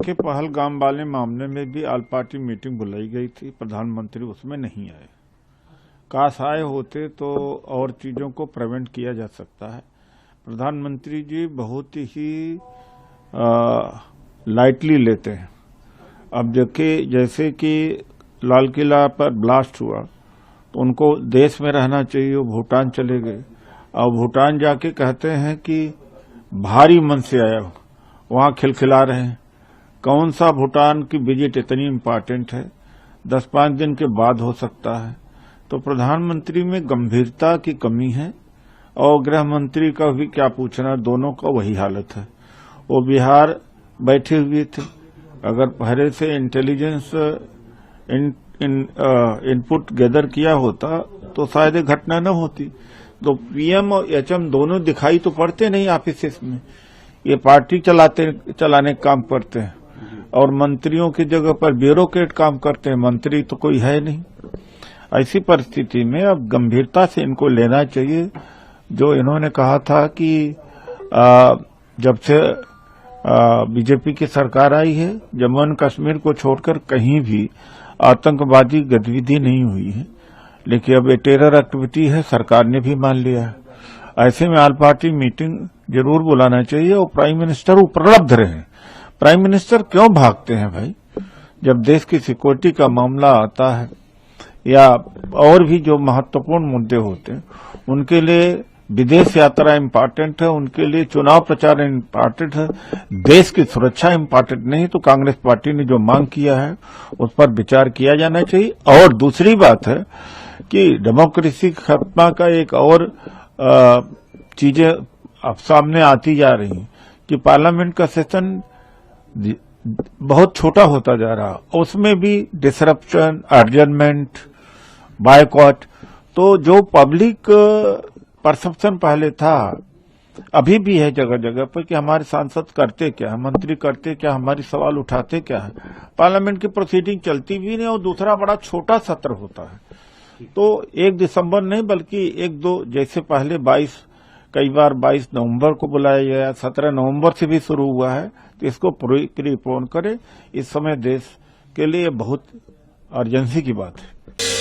देखिए, पहलगाम वाले मामले में भी ऑल पार्टी मीटिंग बुलाई गई थी, प्रधानमंत्री उसमें नहीं आए। काश आए होते तो और चीजों को प्रिवेंट किया जा सकता है। प्रधानमंत्री जी बहुत ही लाइटली लेते हैं। अब देखिए, जैसे कि लाल किला पर ब्लास्ट हुआ तो उनको देश में रहना चाहिए, वो भूटान चले गए और भूटान जाके कहते हैं कि भारी मन से आया, वहां खिलखिला रहे हैं। कौन सा भूटान की विजिट इतनी इम्पोर्टेंट है? 10-5 दिन के बाद हो सकता है। तो प्रधानमंत्री में गंभीरता की कमी है और गृह मंत्री का भी क्या पूछना, दोनों का वही हालत है। वो बिहार बैठे हुए थे, अगर पहले से इंटेलिजेंस इनपुट गैदर किया होता तो शायद ये घटना न होती। तो पीएम और एचएम दोनों दिखाई तो पड़ते नहीं ऑफिस में, ये पार्टी चलाने काम करते हैं और मंत्रियों की जगह पर ब्यूरोक्रेट काम करते हैं, मंत्री तो कोई है नहीं। ऐसी परिस्थिति में अब गंभीरता से इनको लेना चाहिए। जो इन्होंने कहा था कि जब से बीजेपी की सरकार आई है, जम्मू एंड कश्मीर को छोड़कर कहीं भी आतंकवादी गतिविधि नहीं हुई है, लेकिन अब ये टेरर एक्टिविटी है, सरकार ने भी मान लिया है। ऐसे में ऑल पार्टी मीटिंग जरूर बुलाना चाहिए और प्राइम मिनिस्टर उपलब्ध रहे। प्राइम मिनिस्टर क्यों भागते हैं भाई? जब देश की सिक्योरिटी का मामला आता है या और भी जो महत्वपूर्ण मुद्दे होते हैं, उनके लिए विदेश यात्रा इम्पोर्टेंट है, उनके लिए चुनाव प्रचार इम्पोर्टेंट है, देश की सुरक्षा इम्पोर्टेंट नहीं। तो कांग्रेस पार्टी ने जो मांग किया है उस पर विचार किया जाना चाहिए। और दूसरी बात है कि डेमोक्रेसी खत्मा का एक और चीजें अब सामने आती जा रही हैं कि पार्लियामेंट का सेशन बहुत छोटा होता जा रहा, उसमें भी डिसरप्शन, एडजर्नमेंट, बायकॉट। तो जो पब्लिक परसेप्शन पहले था, अभी भी है जगह जगह पर कि हमारे सांसद करते क्या है, मंत्री करते क्या, हमारी सवाल उठाते क्या है, पार्लियामेंट की प्रोसीडिंग चलती भी नहीं और दूसरा बड़ा छोटा सत्र होता है। तो 1 दिसंबर नहीं बल्कि 1-2 जैसे पहले 22, कई बार 22 नवंबर को बुलाया गया, 17 नवंबर से भी शुरू हुआ है। तो इसको प्रीपोन करे। इस समय देश के लिए बहुत अर्जेंसी की बात है।